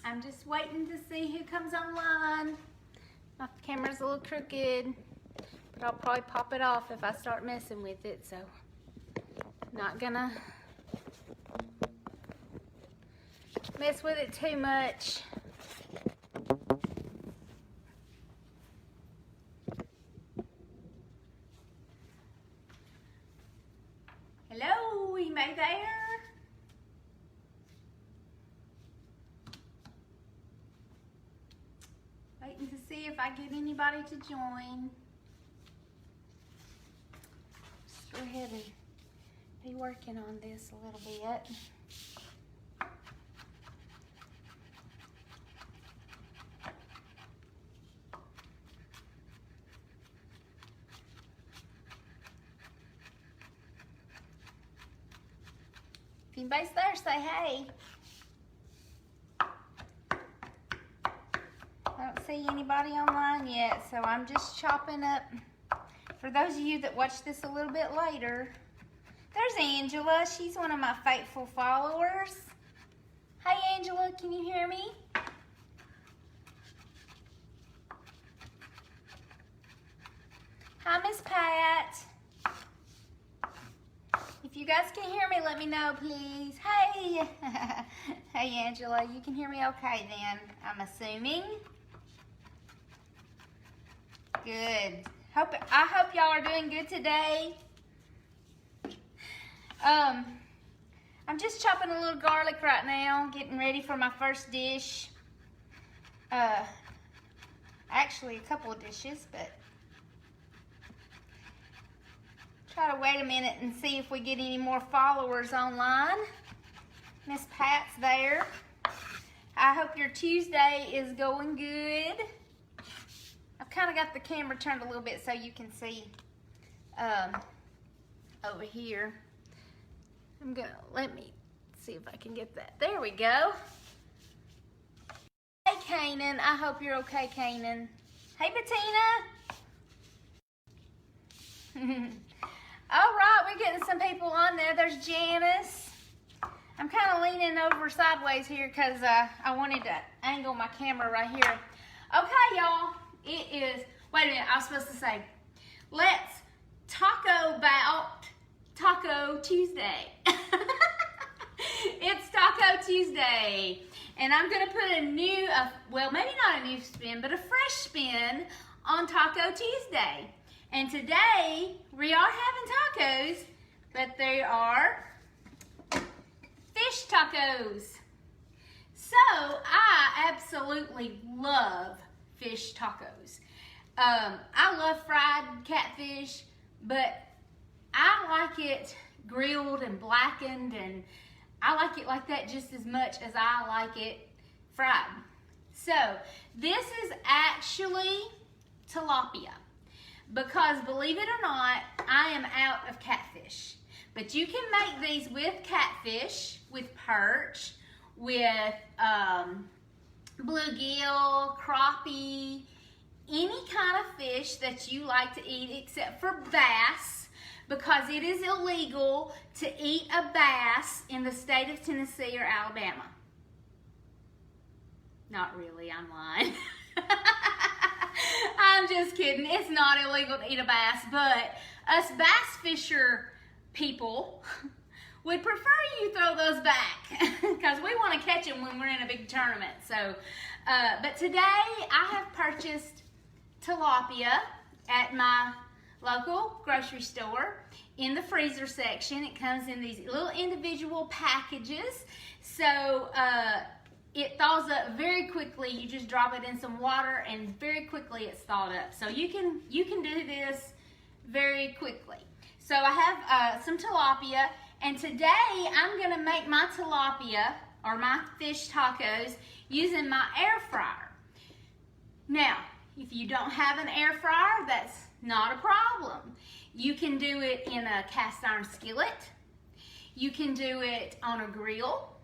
I'm just waiting to see who comes online. My camera's a little crooked, but I'll probably pop it off if I start messing with it, so not gonna mess with it too much. Hello, anybody there? Waiting to see if I get anybody to join. Just go ahead and be working on this a little bit. If anybody's there, say hey. I don't see anybody online yet, so I'm just chopping up. For those of you that watch this a little bit later, there's Angela. She's one of my faithful followers. Hey Angela, can you hear me? Hi Miss Pat. If you guys can hear me, let me know, please. Hey! Hey, Angela, you can hear me okay then, I'm assuming. Good. I hope y'all are doing good today. I'm just chopping a little garlic right now, getting ready for my first dish. Actually, a couple of dishes, but try to wait a minute and see if we get any more followers online. Miss Pat's there. I hope your Tuesday is going good. I've kind of got the camera turned a little bit so you can see over here. Let me see if I can get that. There we go. Hey Kanan, I hope you're okay, Kanan. Hey Bettina. All right, we're getting some people on there. There's Janice. I'm kind of leaning over sideways here because I wanted to angle my camera right here. Okay, y'all, it is, wait a minute, I was supposed to say, let's taco about Taco Tuesday. It's Taco Tuesday, and I'm going to put a new, well, maybe not a new spin, but a fresh spin on Taco Tuesday. And today, we are having tacos, but they are fish tacos. So, I absolutely love fish tacos. I love fried catfish, but I like it grilled and blackened, and I like it like that just as much as I like it fried. So, this is actually tilapia. Because believe it or not, I am out of catfish. But you can make these with catfish, with perch, with bluegill, crappie, any kind of fish that you like to eat except for bass, because it is illegal to eat a bass in the state of Tennessee or Alabama. Not really, I'm lying. I'm just kidding. It's not illegal to eat a bass, but us bass fisher people would prefer you throw those back because we want to catch them when we're in a big tournament. So, but today I have purchased tilapia at my local grocery store in the freezer section. It comes in these little individual packages. So, it thaws up very quickly. You just drop it in some water and very quickly it's thawed up. So you can do this very quickly. So I have some tilapia, and today I'm gonna make my tilapia or my fish tacos using my air fryer. Now, if you don't have an air fryer, that's not a problem. You can do it in a cast iron skillet. You can do it on a grill,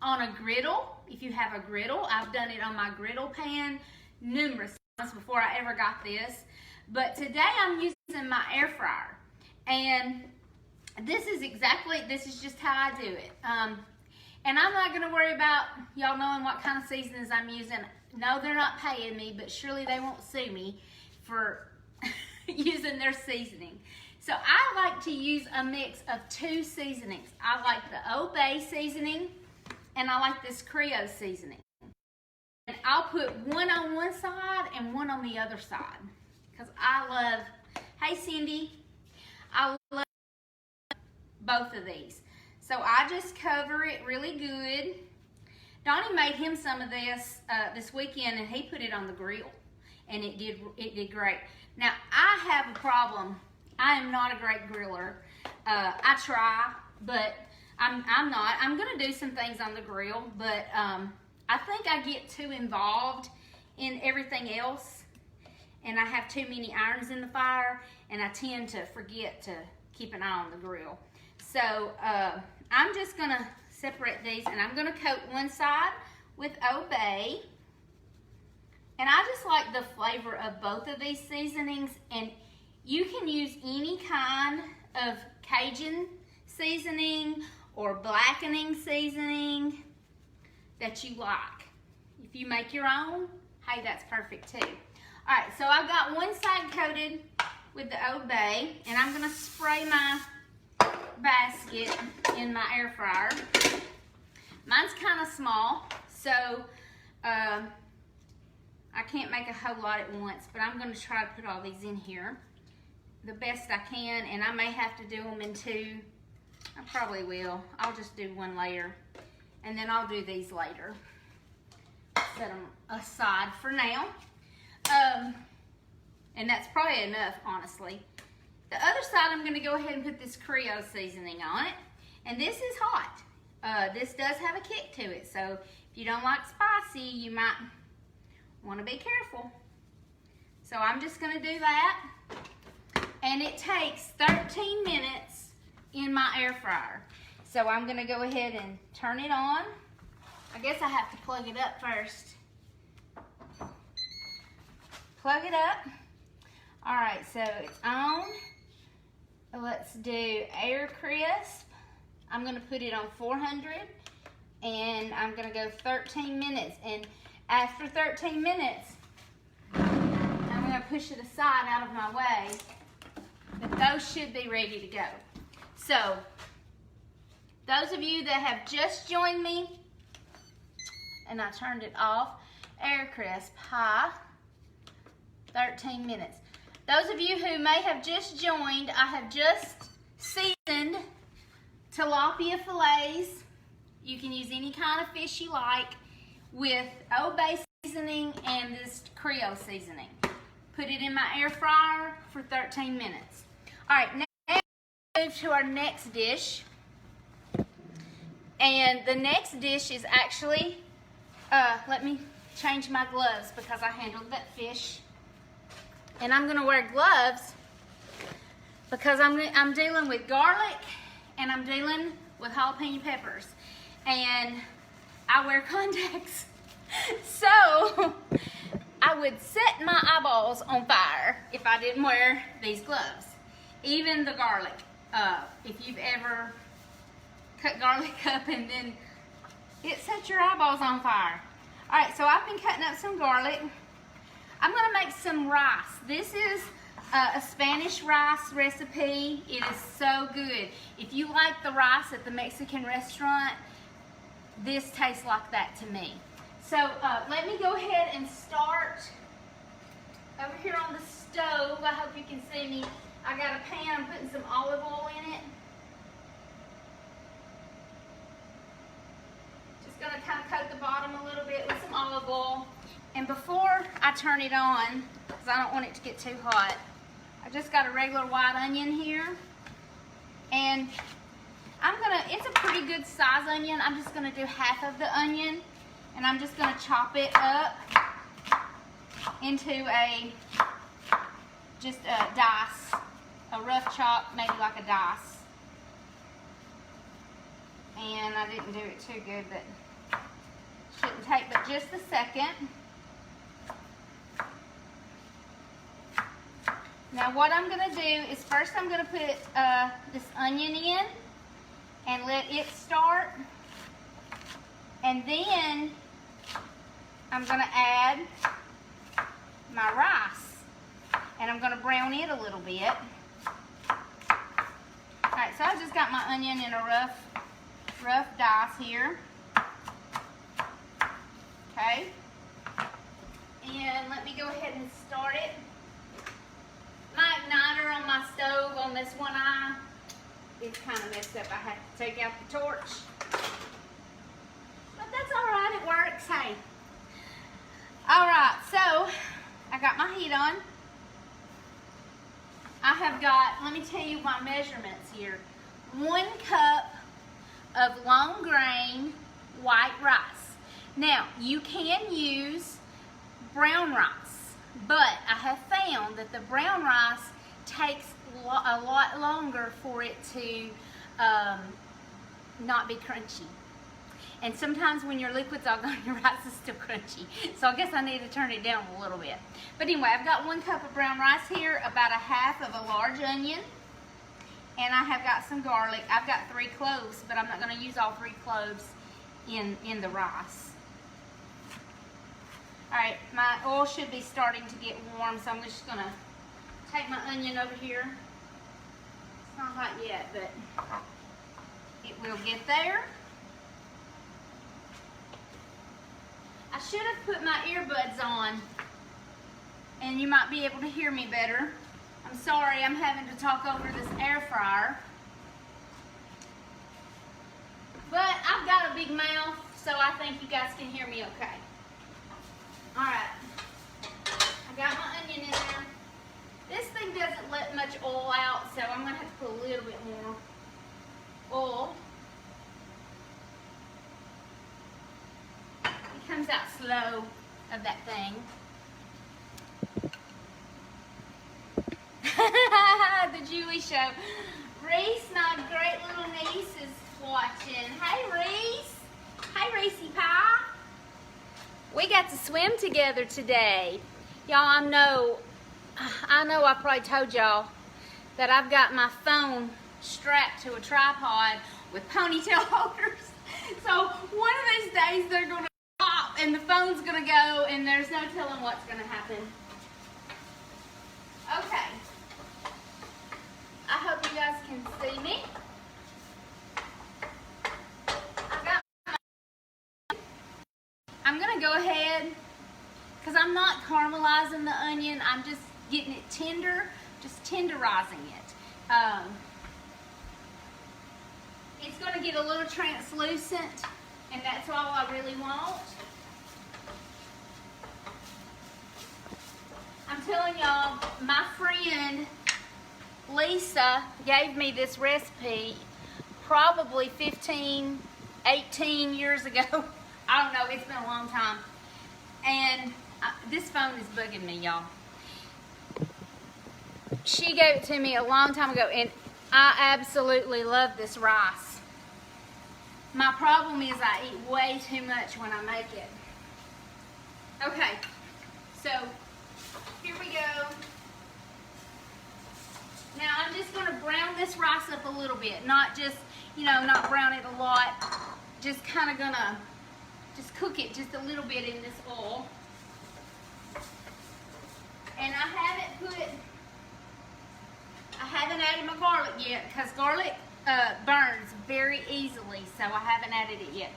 on a griddle. If you have a griddle, I've done it on my griddle pan numerous times before I ever got this. But today I'm using my air fryer. And this is just how I do it. And I'm not gonna worry about y'all knowing what kind of seasonings I'm using. No, they're not paying me, but surely they won't sue me for using their seasoning. So I like to use a mix of 2 seasonings. I like the Old Bay seasoning, and I like this Creole seasoning. And I'll put one on one side and one on the other side. Because I love, hey Cindy, I love both of these. So I just cover it really good. Donnie made him some of this this weekend, and he put it on the grill, and it did great. Now I have a problem. I am not a great griller. I try, but I'm not. I'm gonna do some things on the grill, but I think I get too involved in everything else, and I have too many irons in the fire, and I tend to forget to keep an eye on the grill. So I'm just gonna separate these, and I'm gonna coat one side with Old Bay. And I just like the flavor of both of these seasonings, and you can use any kind of Cajun seasoning or blackening seasoning that you like. If you make your own, hey, that's perfect too. All right, so I've got one side coated with the Old Bay, and I'm gonna spray my basket in my air fryer. Mine's kind of small, so I can't make a whole lot at once, but I'm gonna try to put all these in here the best I can, and I may have to do them in 2. I probably will. I'll just do 1 layer, and then I'll do these later. Set them aside for now. And that's probably enough, honestly. The other side, I'm gonna go ahead and put this Creole seasoning on it, and this is hot. This does have a kick to it, so if you don't like spicy, you might wanna be careful. So I'm just gonna do that. And it takes 13 minutes in my air fryer. So I'm gonna go ahead and turn it on. I guess I have to plug it up first. Plug it up. All right, so it's on. Let's do air crisp. I'm gonna put it on 400, and I'm gonna go 13 minutes. And after 13 minutes, I'm gonna push it aside out of my way. But those should be ready to go. So, those of you that have just joined me, and I turned it off, air crisp, high, 13 minutes. Those of you who may have just joined, I have just seasoned tilapia fillets. You can use any kind of fish you like with Old Bay seasoning and this Creole seasoning. Put it in my air fryer for 13 minutes. All right, now move to our next dish. And the next dish is actually, let me change my gloves because I handled that fish. And I'm gonna wear gloves because I'm dealing with garlic and I'm dealing with jalapeno peppers. And I wear contacts. So I would set my eyeballs on fire if I didn't wear these gloves. Even the garlic. If you've ever cut garlic up and then it sets your eyeballs on fire. All right, so I've been cutting up some garlic. I'm gonna make some rice. This is a Spanish rice recipe. It is so good. If you like the rice at the Mexican restaurant, this tastes like that to me. So let me go ahead and start over here on the stove. I hope you can see me. I got a pan, I'm putting some olive oil in it. Just gonna kind of coat the bottom a little bit with some olive oil. And before I turn it on, because I don't want it to get too hot, I just got a regular white onion here. And it's a pretty good size onion. I'm just gonna do half of the onion, and I'm just gonna chop it up into just a dice, a rough chop, maybe like a dice. And I didn't do it too good, but shouldn't take but just a second. Now what I'm gonna do is first I'm gonna put this onion in and let it start And then I'm gonna add my rice. And I'm gonna brown it a little bit. All right, so I just got my onion in a rough dice here. Okay. And let me go ahead and start it. My igniter on my stove on this one eye is kind of messed up. I have to take out the torch. But that's all right, it works, hey. All right, so I got my heat on. I have got, let me tell you my measurements here. 1 cup of long grain white rice. Now, you can use brown rice, but I have found that the brown rice takes a lot longer for it to not be crunchy. And sometimes when your liquid's all gone, your rice is still crunchy. So I guess I need to turn it down a little bit. But anyway, I've got 1 cup of brown rice here, about 1/2 of a large onion, and I have got some garlic. I've got 3 cloves, but I'm not gonna use all 3 cloves in the rice. All right, my oil should be starting to get warm, so I'm just gonna take my onion over here. It's not hot yet, but it will get there. I should have put my earbuds on, and you might be able to hear me better. I'm sorry, I'm having to talk over this air fryer. But I've got a big mouth, so I think you guys can hear me okay. All right, I got my onion in there. This thing doesn't let much oil out, so I'm gonna have to put a little bit more oil. It comes out slow of that thing. The Julie Show. Reese, my great little niece, is watching. Hey, Reese. Hey, Reesey Pie. We got to swim together today. Y'all, I know I probably told y'all that I've got my phone strapped to a tripod with ponytail holders. So one of these days they're gonna pop and the phone's gonna go and there's no telling what's gonna happen. Okay. I hope you guys can see me. I'm gonna go ahead, because I'm not caramelizing the onion, I'm just getting it tender, just tenderizing it. It's gonna get a little translucent, and that's all I really want. I'm telling y'all, my friend Lisa gave me this recipe probably 15, 18 years ago. I don't know, it's been a long time. And this phone is bugging me, y'all. She gave it to me a long time ago, and I absolutely love this rice. My problem is I eat way too much when I make it. Okay, so here we go. Now I'm just gonna brown this rice up a little bit, not just, not brown it a lot, just kind of gonna just cook it just a little bit in this oil. And I haven't added my garlic yet, because garlic burns very easily, so I haven't added it yet.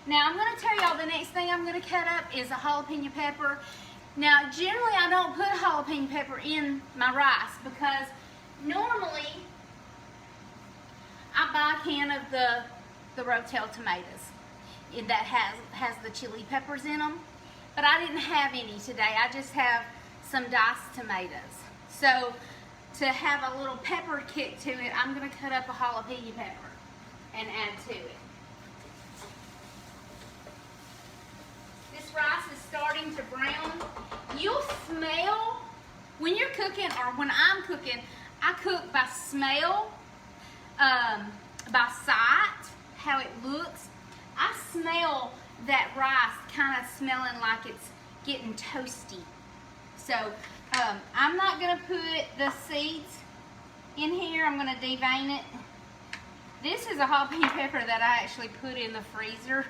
Now I'm going to tell y'all the next thing I'm going to cut up is a jalapeno pepper. Now generally I don't put jalapeno pepper in my rice, because normally I buy a can of the Rotel tomatoes that has the chili peppers in them, but I didn't have any today. I just have some diced tomatoes. So to have a little pepper kick to it, I'm going to cut up a jalapeno pepper and add to it. This rice is starting to brown. You'll smell when you're cooking, or when I'm cooking, I cook by smell, by sight, how it looks. I smell that rice kind of smelling like it's getting toasty. So I'm not going to put the seeds in here. I'm going to devein it. This is a jalapeno pepper that I actually put in the freezer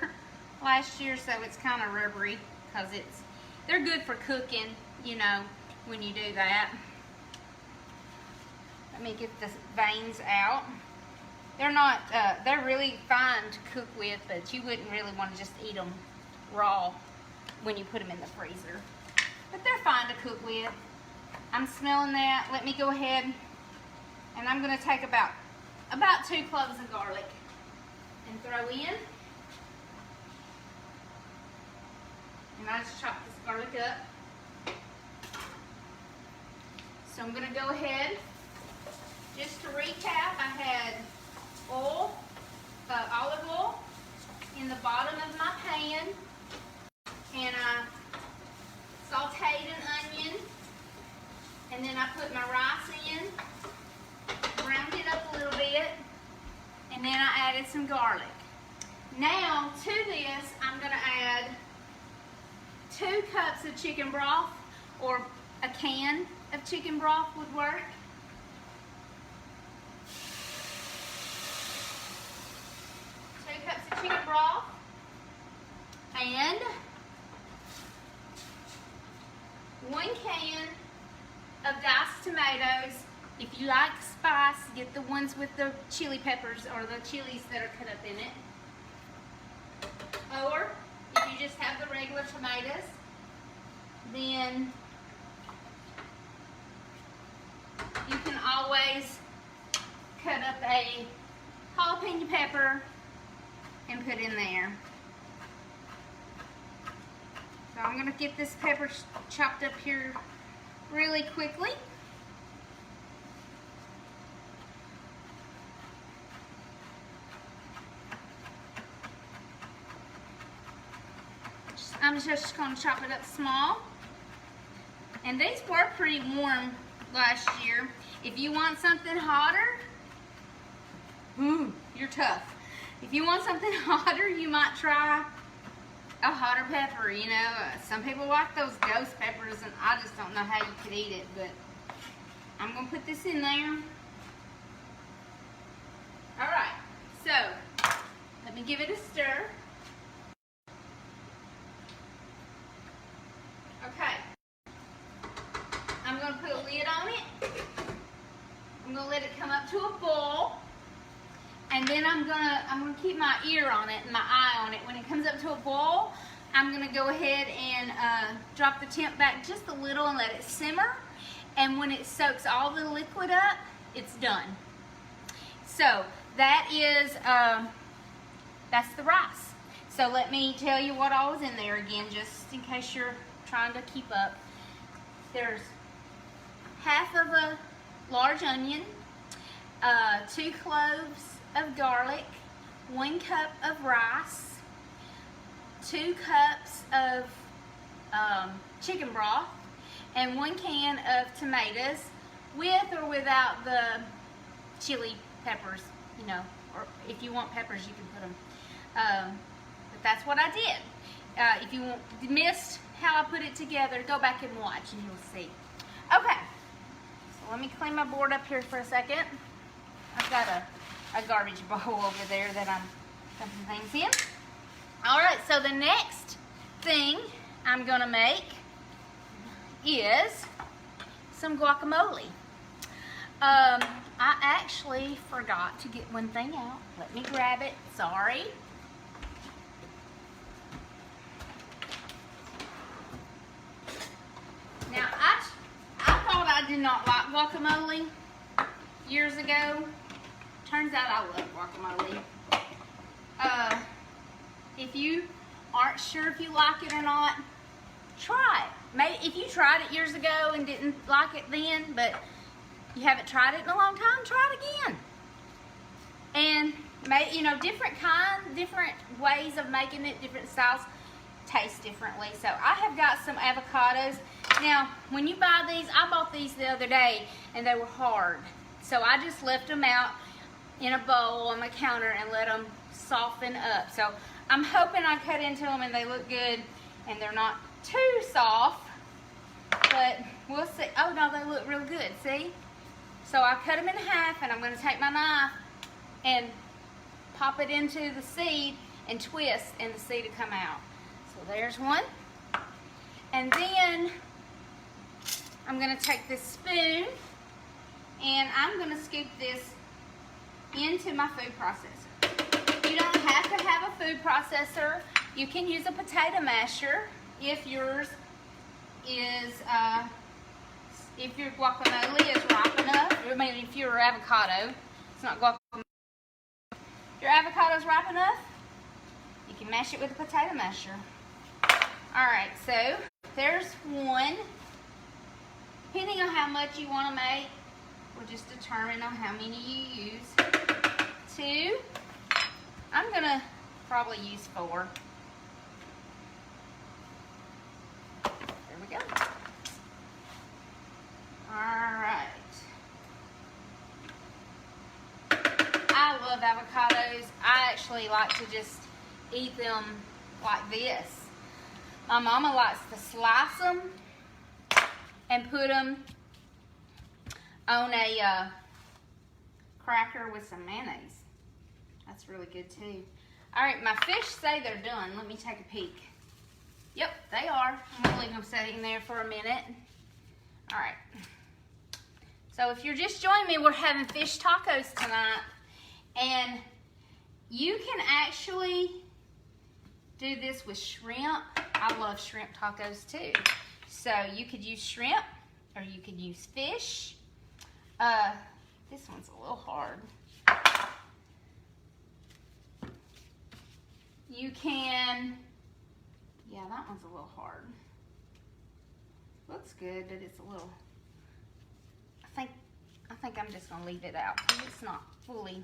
last year, so it's kind of rubbery because they're good for cooking, you know, when you do that. Let me get the veins out. They're not, they're really fine to cook with, but you wouldn't really want to just eat them raw when you put them in the freezer. But they're fine to cook with. I'm smelling that. Let me go ahead and I'm going to take about 2 cloves of garlic and throw in. And I just chopped this garlic up. So I'm going to go ahead, just to recap, I had oil, olive oil in the bottom of my pan, and I sauteed an onion, and then I put my rice in, browned it up a little bit, and then I added some garlic. Now to this, I'm going to add 2 cups of chicken broth, or a can of chicken broth would work. Chicken broth and 1 can of diced tomatoes. If you like spice, get the ones with the chili peppers or the chilies that are cut up in it. Or if you just have the regular tomatoes, then you can always cut up a jalapeno pepper and put in there. So I'm going to get this pepper chopped up here really quickly. I'm just going to chop it up small. And these were pretty warm last year. If you want something hotter, you're tough. If you want something hotter, you might try a hotter pepper, you know. Some people like those ghost peppers, and I just don't know how you could eat it, but I'm going to put this in there. Alright, so let me give it a stir. Okay. I'm going to put a lid on it. I'm going to let it come up to a boil. And then I'm gonna keep my ear on it and my eye on it. When it comes up to a boil, I'm gonna go ahead and drop the temp back just a little and let it simmer. And when it soaks all the liquid up, it's done. So that is that's the rice. So let me tell you what all was in there again, just in case you're trying to keep up. There's half of a large onion, 2 cloves of garlic, 1 cup of rice, 2 cups of chicken broth, and 1 can of tomatoes, with or without the chili peppers, you know, or if you want peppers you can put them. But that's what I did. If you missed how I put it together, go back and watch and you'll see. Okay, so let me clean my board up here for a second. I've got a garbage bowl over there that I'm dumping things in. Alright, so the next thing I'm going to make is some guacamole. I actually forgot to get one thing out. Let me grab it. Sorry. Now, I thought I did not like guacamole years ago. Turns out I love guacamole. If you aren't sure if you like it or not, try it. Maybe if you tried it years ago and didn't like it then, but you haven't tried it in a long time, try it again. And you know, different ways of making it, different styles taste differently. So I have got some avocados. Now, when you buy these, I bought these the other day and they were hard. So I just left them out in a bowl on my counter and let them soften up. So I'm hoping I cut into them and they look good and they're not too soft, but we'll see. Oh no, they look real good, see? So I cut them in half and I'm going to take my knife and pop it into the seed and twist and the seed will come out. So there's one. And then I'm going to take this spoon and I'm going to scoop this into my food processor. You don't have to have a food processor. You can use a potato masher if yours is, if your guacamole is ripe enough. I mean, if your avocado, it's not guacamole. If your avocado is ripe enough, you can mash it with a potato masher. Alright, so there's one. Depending on how much you want to make, will just determine on how many you use. 2. I'm going to probably use 4. There we go. Alright. I love avocados. I actually like to just eat them like this. My mama likes to slice them and put them on a cracker with some mayonnaise. That's really good too. Alright, my fish say they're done. Let me take a peek. Yep, they are. I'm going to leave them sitting there for a minute. Alright. So if you're just joining me, we're having fish tacos tonight. And you can actually do this with shrimp. I love shrimp tacos too. So you could use shrimp or you could use fish. This one's a little hard. You can, yeah, that one's a little hard. Looks good, but it's a little, I think I'm just gonna leave it out because it's not fully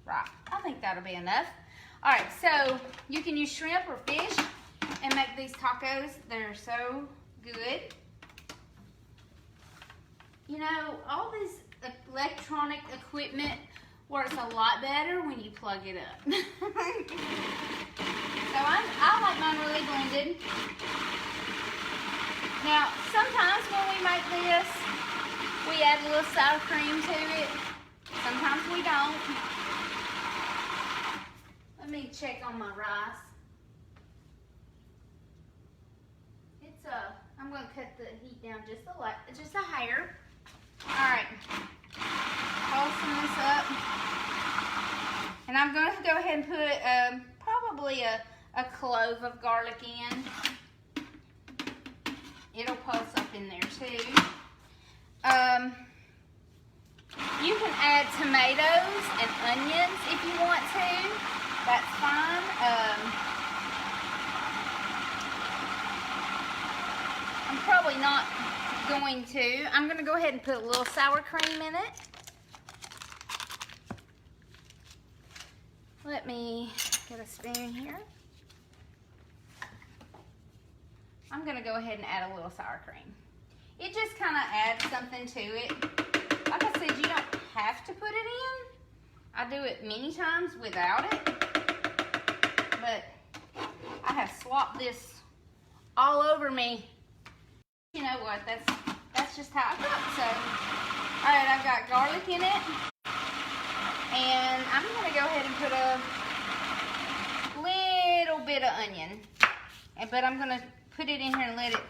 right. I think that'll be enough. All right, so you can use shrimp or fish and make these tacos. They're so good. You know, all this electronic equipment works a lot better when you plug it up. So I like mine really blended. Now, sometimes when we make this, we add a little sour cream to it. Sometimes we don't. Let me check on my rice. It's I'm going to cut the heat down just a hair. All right, tossing this up, and I'm going to go ahead and put probably a clove of garlic in. It'll pulse up in there too. You can add tomatoes and onions if you want to. That's fine. I'm probably not going to. I'm going to go ahead and put a little sour cream in it. Let me get a spoon here. I'm going to go ahead and add a little sour cream. It just kind of adds something to it. Like I said, you don't have to put it in. I do it many times without it. But I have swapped this all over me. You know what, that's just how I cook. So, all right, I've got garlic in it. And I'm going to go ahead and put a little bit of onion. But I'm going to put it in here and let it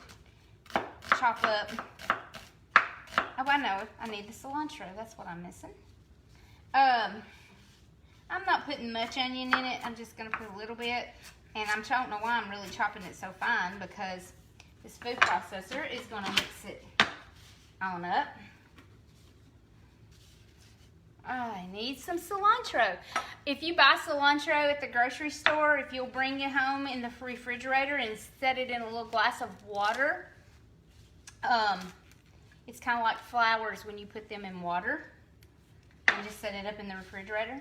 chop up. Oh, I know, I need the cilantro. That's what I'm missing. I'm not putting much onion in it. I'm just going to put a little bit. And I don't know why I'm really chopping it so fine, because this food processor is going to mix it on up. I need some cilantro. If you buy cilantro at the grocery store, if you'll bring it home in the refrigerator and set it in a little glass of water, it's kind of like flowers when you put them in water. And just set it up in the refrigerator.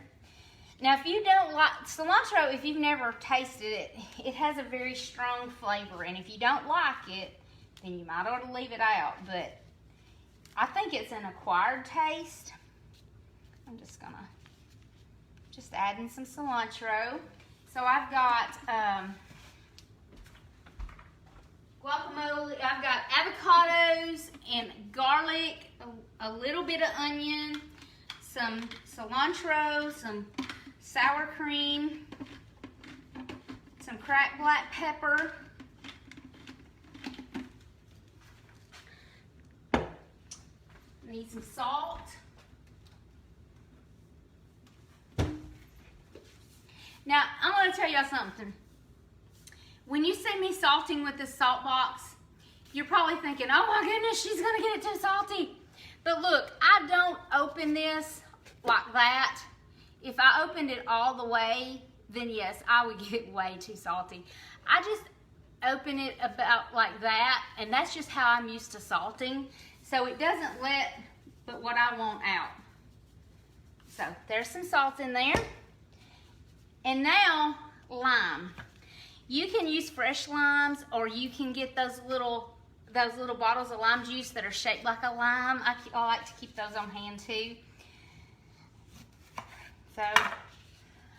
Now, if you don't like cilantro, if you've never tasted it, it has a very strong flavor. And if you don't like it, then you might ought to leave it out. But I think it's an acquired taste. I'm just gonna add in some cilantro. So I've got guacamole, I've got avocados and garlic, a little bit of onion, some cilantro, some sour cream, cracked black pepper. Need some salt. Now, I'm going to tell y'all something. When you see me salting with this salt box, you're probably thinking, oh my goodness, she's going to get it too salty. But look, I don't open this like that. If I opened it all the way, then yes, I would get way too salty. I just open it about like that, and that's just how I'm used to salting. So it doesn't let but what I want out. So there's some salt in there. And now, lime. You can use fresh limes, or you can get those little bottles of lime juice that are shaped like a lime. I like to keep those on hand too. So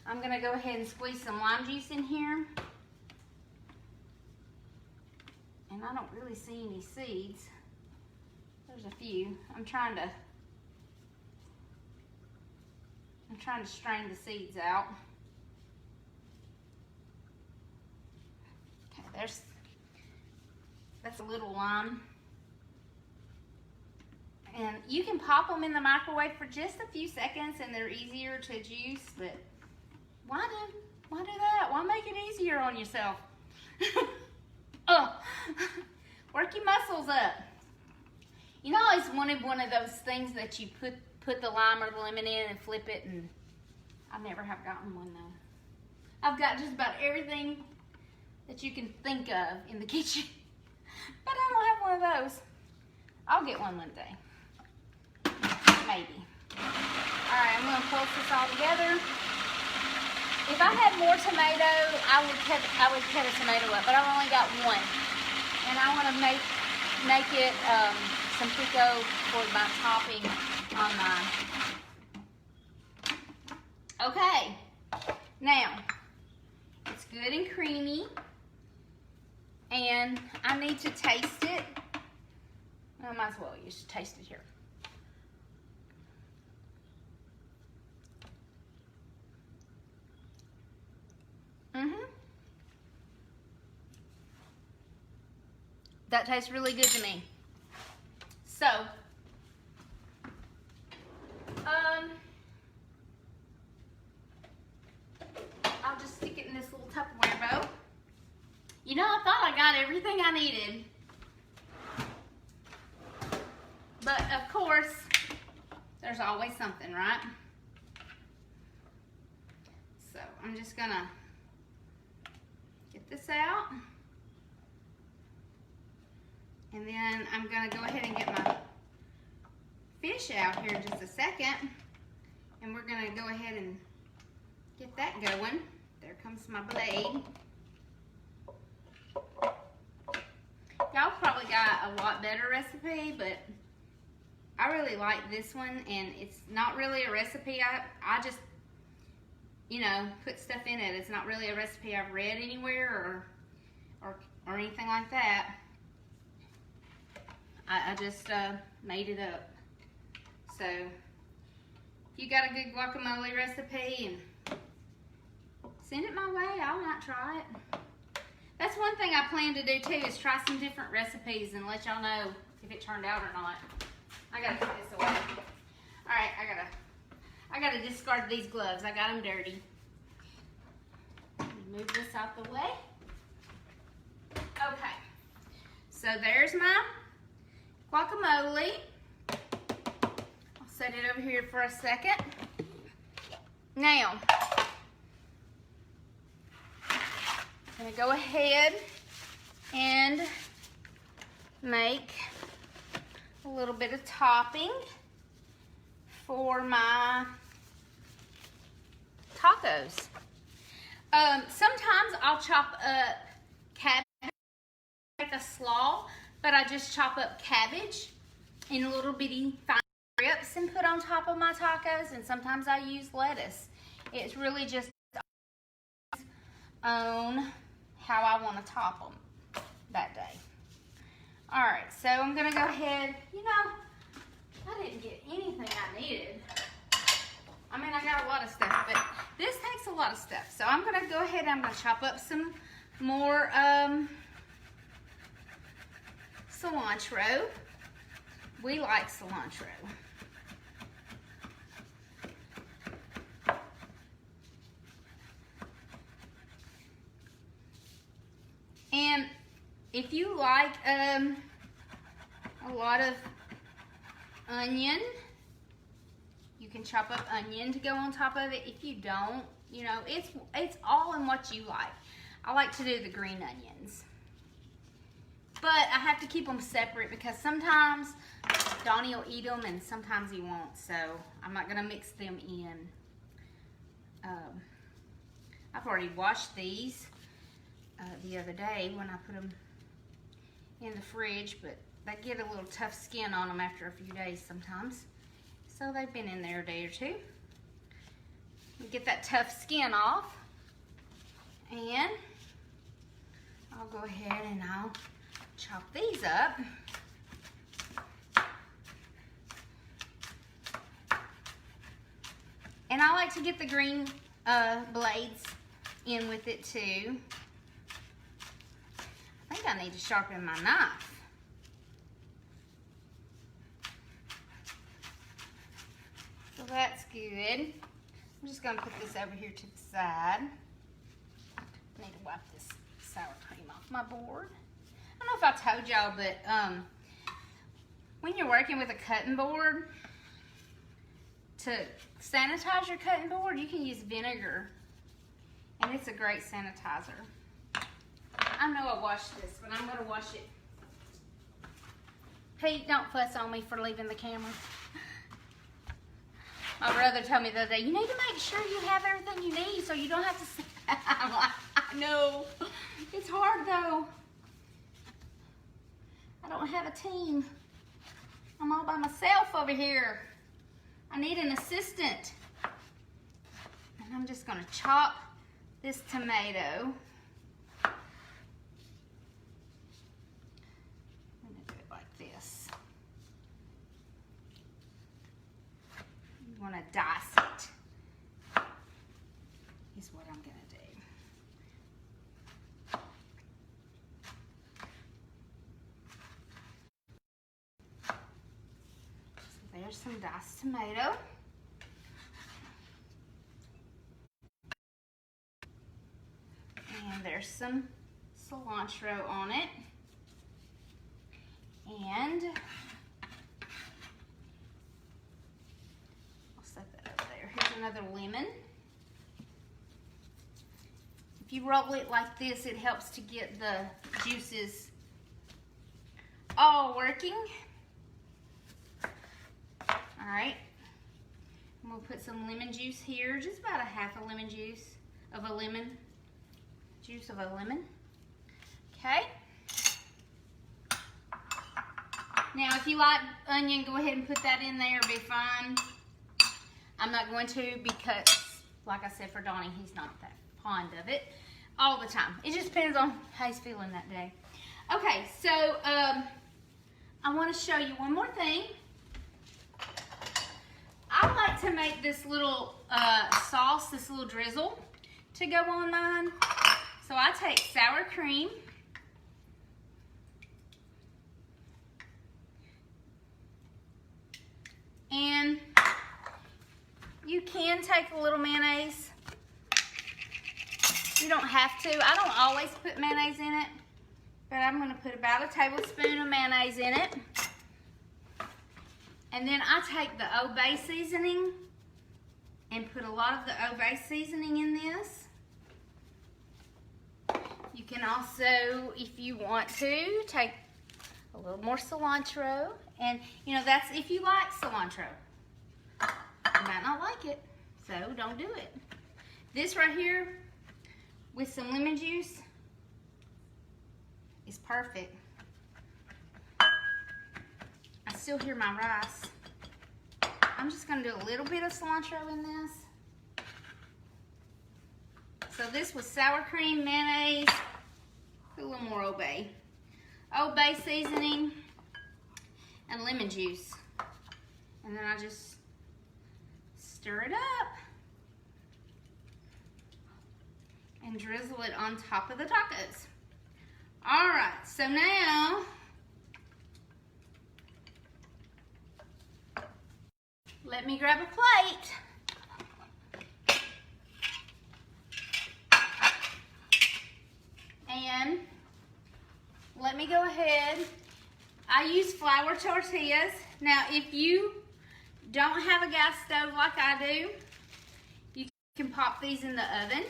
I'm gonna go ahead and squeeze some lime juice in here. And I don't really see any seeds. There's a few. I'm trying to strain the seeds out. Okay, that's a little lime. And you can pop them in the microwave for just a few seconds and they're easier to juice, but why do that? Why make it easier on yourself? Oh, work your muscles up. You know, I always wanted one of those things that you put the lime or the lemon in and flip it, and I never have gotten one though. I've got just about everything that you can think of in the kitchen, but I don't have one of those. I'll get one day, maybe. All right, I'm gonna pulse this all together. If I had more tomato, I would cut a tomato up, but I've only got one, and I want to make it some pico for my topping on mine. Okay, now it's good and creamy, and I need to taste it. I might as well just taste it here. That tastes really good to me. So, I'll just stick it in this little Tupperware bowl. You know, I thought I got everything I needed. But of course, there's always something, right? So I'm just gonna get this out. And then I'm gonna go ahead and get my fish out here in just a second. And we're gonna go ahead and get that going. There comes my blade. Y'all probably got a lot better recipe, but I really like this one, and it's not really a recipe. I just, you know, put stuff in it. It's not really a recipe I've read anywhere or anything like that. I just made it up. So if you got a good guacamole recipe, and send it my way, I might try it. That's one thing I plan to do too, is try some different recipes and let y'all know if it turned out or not. I gotta put this away. All right, I gotta discard these gloves. I got them dirty. Move this out the way. Okay, so there's my guacamole. I'll set it over here for a second. Now, I'm gonna go ahead and make a little bit of topping for my tacos. Sometimes I'll chop up cabbage, make a slaw, but I just chop up cabbage in little bitty fine strips and put on top of my tacos, and sometimes I use lettuce. It's really just on how I want to top them that day. All right, so I'm gonna go ahead, you know, I didn't get anything I needed. I mean, I got a lot of stuff, but this takes a lot of stuff. So I'm gonna go ahead and I'm gonna chop up some more cilantro. We like cilantro. And if you like a lot of onion, you can chop up onion to go on top of it. If you don't, you know, it's all in what you like. I like to do the green onions. But I have to keep them separate because sometimes Donnie will eat them and sometimes he won't. So I'm not going to mix them in. I've already washed these the other day when I put them in the fridge, but they get a little tough skin on them after a few days sometimes. So they've been in there a day or two. Get that tough skin off. And I'll go ahead and I'll chop these up. And I like to get the green blades in with it too. I think I need to sharpen my knife. So that's good. I'm just gonna put this over here to the side. I need to wipe this sour cream off my board. I don't know if I told y'all, but when you're working with a cutting board, to sanitize your cutting board, you can use vinegar, and it's a great sanitizer. I know I washed this, but I'm gonna wash it. Pete, don't fuss on me for leaving the camera. My brother told me the other day, you need to make sure you have everything you need so you don't have to. I'm like, I know. It's hard though. I don't have a team. I'm all by myself over here. I need an assistant. And I'm just gonna chop this tomato. I'm gonna do it like this. You wanna dice it, is what I'm gonna do. So there's some diced tomato. And there's some cilantro on it. And I'll set that over there. Here's another lemon. If you roll it like this, it helps to get the juices all working. All right. I'm gonna put some lemon juice here, just about a half a lemon juice of a lemon. Juice of a lemon. Okay. Now, if you like onion, go ahead and put that in there, it'll be fine. I'm not going to because, like I said, for Donnie, he's not that fond of it all the time. It just depends on how he's feeling that day. Okay, so I want to show you one more thing. I like to make this little sauce, this little drizzle to go on mine. So I take sour cream, and you can take a little mayonnaise. You don't have to. I don't always put mayonnaise in it, but I'm going to put about a tablespoon of mayonnaise in it. And then I take the Old Bay seasoning and put a lot of the Old Bay seasoning in this. You can also, if you want to, take a little more cilantro. And, you know, that's if you like cilantro. You might not like it, so don't do it. This right here with some lemon juice is perfect. I still hear my rice. I'm just going to do a little bit of cilantro in this. So this was sour cream, mayonnaise, put a little more Old Bay. Old Bay seasoning and lemon juice. And then I just stir it up. and drizzle it on top of the tacos. All right, so now let me grab a plate. And let me go ahead. I use flour tortillas. Now, if you don't have a gas stove like I do, you can pop these in the oven.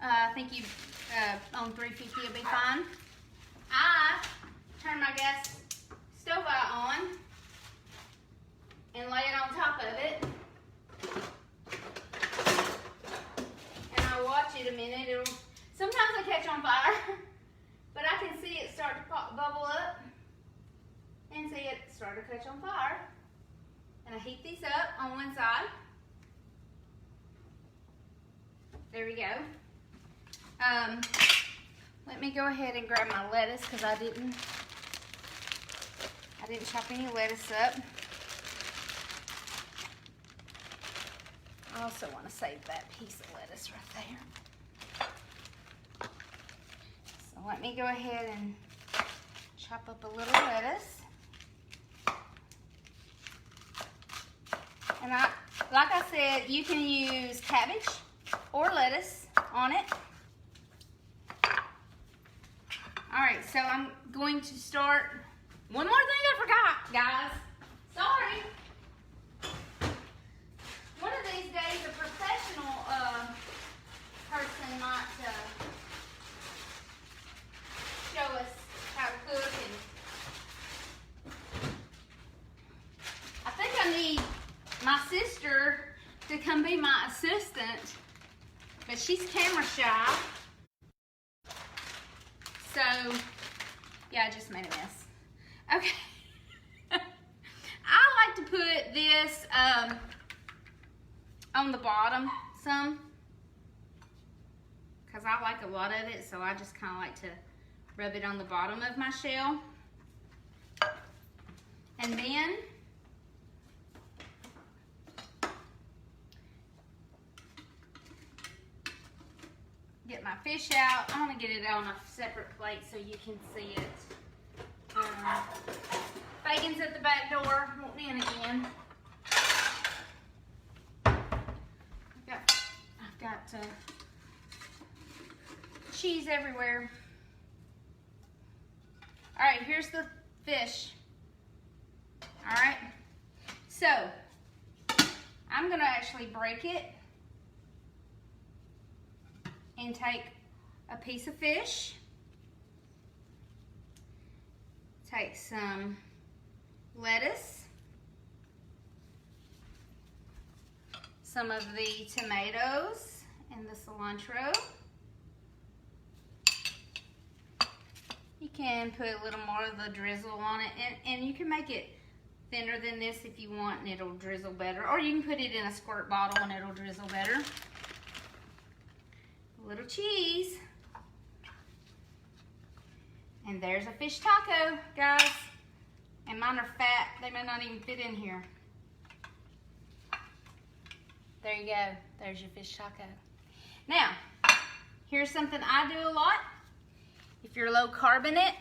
I think you on 350 will be fine. I turn my gas stove on and lay it on top of it. And I watch it a minute. Sometimes I catch on fire, but I can see it start to bubble up and see it start to catch on fire. And I heat these up on one side. There we go. Let me go ahead and grab my lettuce because I didn't chop any lettuce up. I also want to save that piece of lettuce right there. So let me go ahead and chop up a little lettuce. And like I said, you can use cabbage or lettuce on it. All right, so I'm going to start. One more thing I forgot, guys. Sorry. One of these days, a professional person might show us how to cook. And I think I need my sister to come be my assistant, but she's camera shy. So, yeah, I just made a mess. Okay. I like to put this on the bottom some because I like a lot of it, so I just kind of like to rub it on the bottom of my shell. And then get my fish out. I'm going to get it on a separate plate so you can see it. Bacon's at the back door, won't in again. I've got cheese everywhere. All right, here's the fish. All right, so I'm gonna actually break it and take a piece of fish. Take some lettuce, some of the tomatoes and the cilantro. You can put a little more of the drizzle on it, and you can make it thinner than this if you want, and it'll drizzle better. Or you can put it in a squirt bottle and it'll drizzle better. A little cheese. And there's a fish taco, guys. And mine are fat. They may not even fit in here. There you go. There's your fish taco. Now, here's something I do a lot. If you're low carb in it,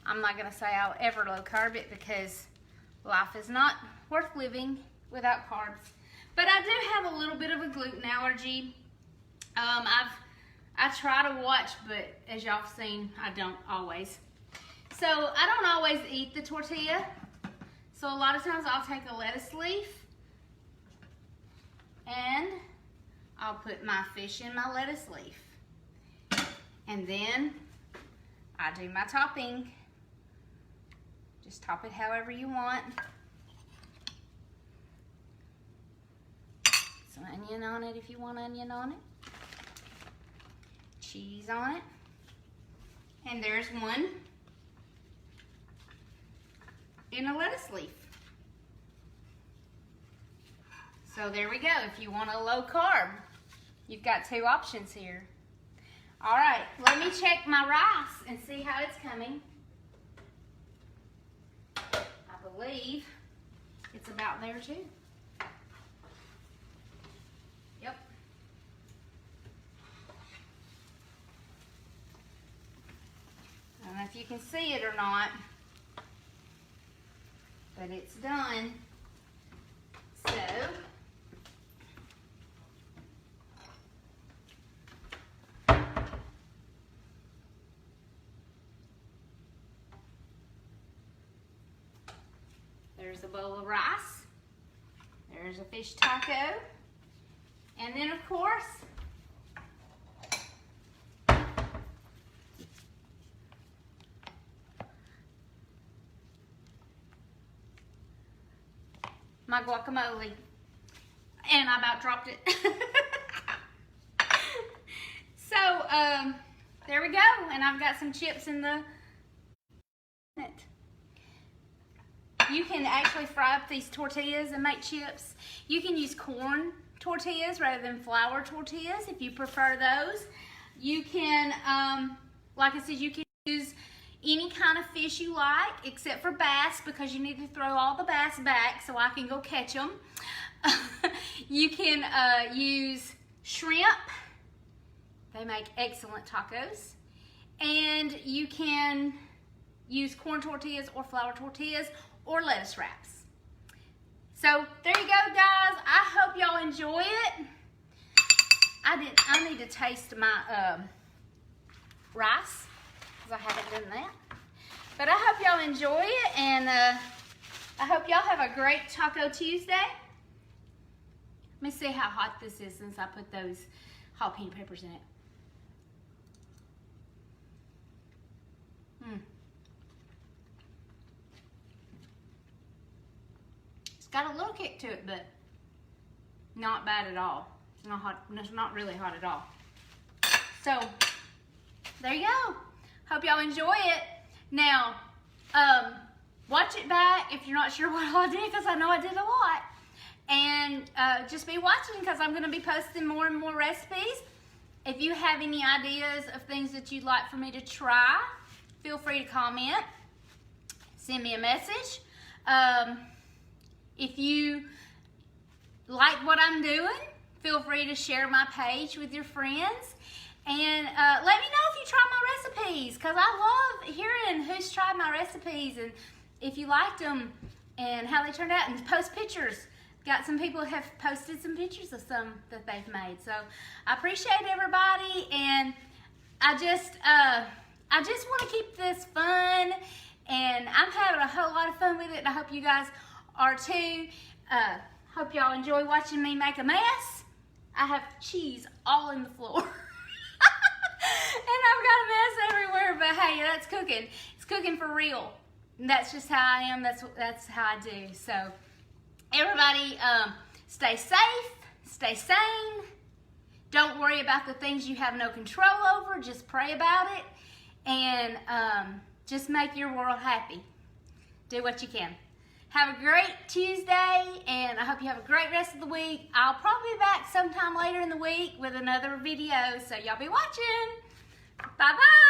I'm not going to say I'll ever low carb it because life is not worth living without carbs. But I do have a little bit of a gluten allergy. I try to watch, but as y'all have seen, I don't always. So I don't always eat the tortilla. So a lot of times I'll take a lettuce leaf and I'll put my fish in my lettuce leaf. And then I do my topping. Just top it however you want. Some onion on it if you want onion on it. Cheese on it. And there's one in a lettuce leaf. So there we go. If you want a low carb, you've got two options here. All right, let me check my rice and see how it's coming. I believe it's about there too. Yep. you can see it or not, but it's done. So, there's a bowl of rice. There's a fish taco. And then, of course, my guacamole. And I about dropped it. So, there we go. And I've got some chips in the... You can actually fry up these tortillas and make chips. You can use corn tortillas rather than flour tortillas if you prefer those. You can, like I said, you can use any kind of fish you like except for bass, because you need to throw all the bass back so I can go catch them. You can use shrimp. They make excellent tacos. And you can use corn tortillas or flour tortillas or lettuce wraps. So there you go, guys. I hope y'all enjoy it. I need to taste my rice, because I haven't done that. But I hope y'all enjoy it, and I hope y'all have a great Taco Tuesday. Let me see how hot this is since I put those jalapeno peppers in it. It's got a little kick to it, but not bad at all. It's not hot. It's not really hot at all. So there you go. Hope y'all enjoy it. Now, watch it back if you're not sure what all I did, because I know I did a lot. And just be watching, because I'm going to be posting more and more recipes. If you have any ideas of things that you'd like for me to try, feel free to comment. Send me a message. If you like what I'm doing, feel free to share my page with your friends. And let me know if you try my recipes, because I love hearing who's tried my recipes and if you liked them and how they turned out, and post pictures. Got some people who have posted some pictures of some that they've made. So I appreciate everybody, and I just want to keep this fun, and I'm having a whole lot of fun with it, and I hope you guys are too. Hope y'all enjoy watching me make a mess. I have cheese all in the floor. And I've got a mess everywhere, but hey, that's cooking. It's cooking for real. And that's just how I am. That's how I do. So everybody, stay safe, stay sane. Don't worry about the things you have no control over. Just pray about it, and just make your world happy. Do what you can. Have a great Tuesday, and I hope you have a great rest of the week. I'll probably be back sometime later in the week with another video, so y'all be watching. Bye-bye.